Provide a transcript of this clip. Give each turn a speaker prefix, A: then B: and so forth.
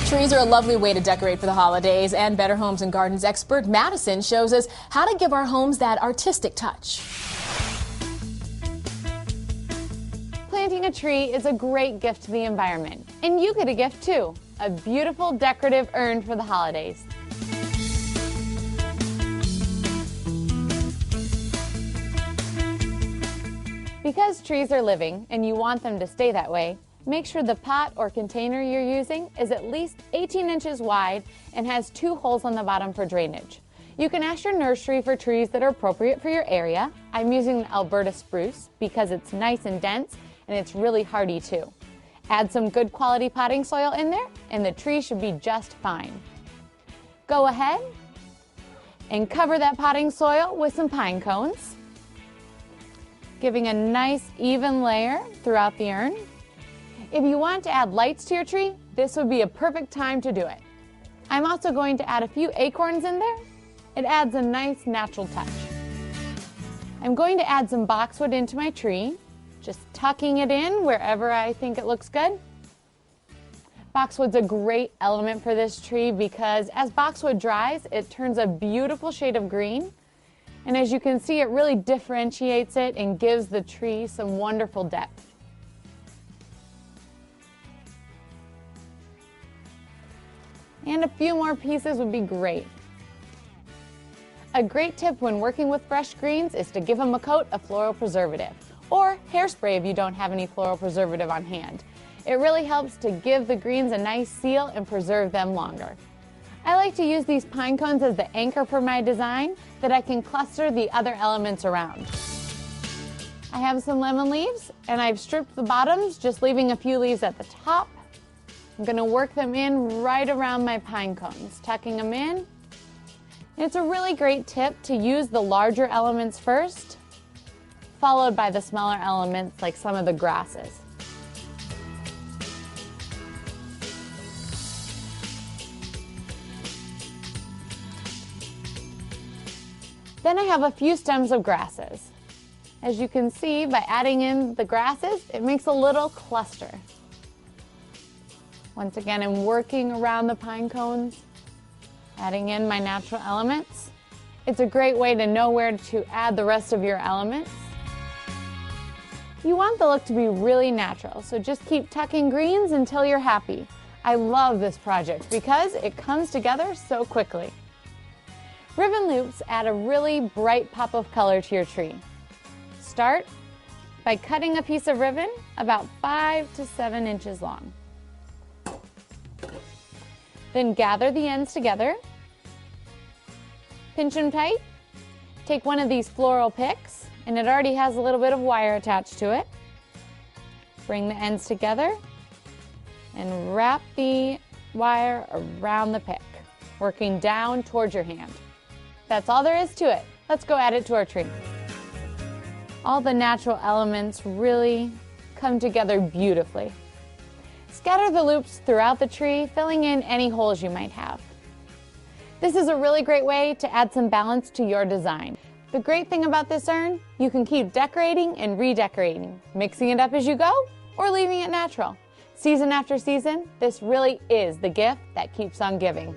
A: Trees are a lovely way to decorate for the holidays, and Better Homes and Gardens expert Madison shows us how to give our homes that artistic touch.
B: Planting a tree is a great gift to the environment, and you get a gift too, a beautiful decorative urn for the holidays. Because trees are living and you want them to stay that way, make sure the pot or container you're using is at least 18 inches wide and has 2 holes on the bottom for drainage. You can ask your nursery for trees that are appropriate for your area. I'm using the Alberta spruce because it's nice and dense and it's really hardy too. Add some good quality potting soil in there and the tree should be just fine. Go ahead and cover that potting soil with some pine cones, giving a nice even layer throughout the urn. If you want to add lights to your tree, this would be a perfect time to do it. I'm also going to add a few acorns in there. It adds a nice natural touch. I'm going to add some boxwood into my tree, just tucking it in wherever I think it looks good. Boxwood's a great element for this tree because as boxwood dries, it turns a beautiful shade of green. And as you can see, it really differentiates it and gives the tree some wonderful depth. And a few more pieces would be great. A great tip when working with fresh greens is to give them a coat of floral preservative or hairspray if you don't have any floral preservative on hand. It really helps to give the greens a nice seal and preserve them longer. I like to use these pine cones as the anchor for my design that I can cluster the other elements around. I have some lemon leaves and I've stripped the bottoms, just leaving a few leaves at the top. I'm going to work them in right around my pine cones, tucking them in. It's a really great tip to use the larger elements first, followed by the smaller elements like some of the grasses. Then I have a few stems of grasses. As you can see, by adding in the grasses, it makes a little cluster. Once again, I'm working around the pine cones, adding in my natural elements. It's a great way to know where to add the rest of your elements. You want the look to be really natural, so just keep tucking greens until you're happy. I love this project because it comes together so quickly. Ribbon loops add a really bright pop of color to your tree. Start by cutting a piece of ribbon about 5 to 7 inches long. Then gather the ends together, pinch them tight, take one of these floral picks, and it already has a little bit of wire attached to it. Bring the ends together and wrap the wire around the pick, working down towards your hand. That's all there is to it. Let's go add it to our tree. All the natural elements really come together beautifully. Scatter the loops throughout the tree, filling in any holes you might have. This is a really great way to add some balance to your design. The great thing about this urn, you can keep decorating and redecorating, mixing it up as you go or leaving it natural. Season after season, this really is the gift that keeps on giving.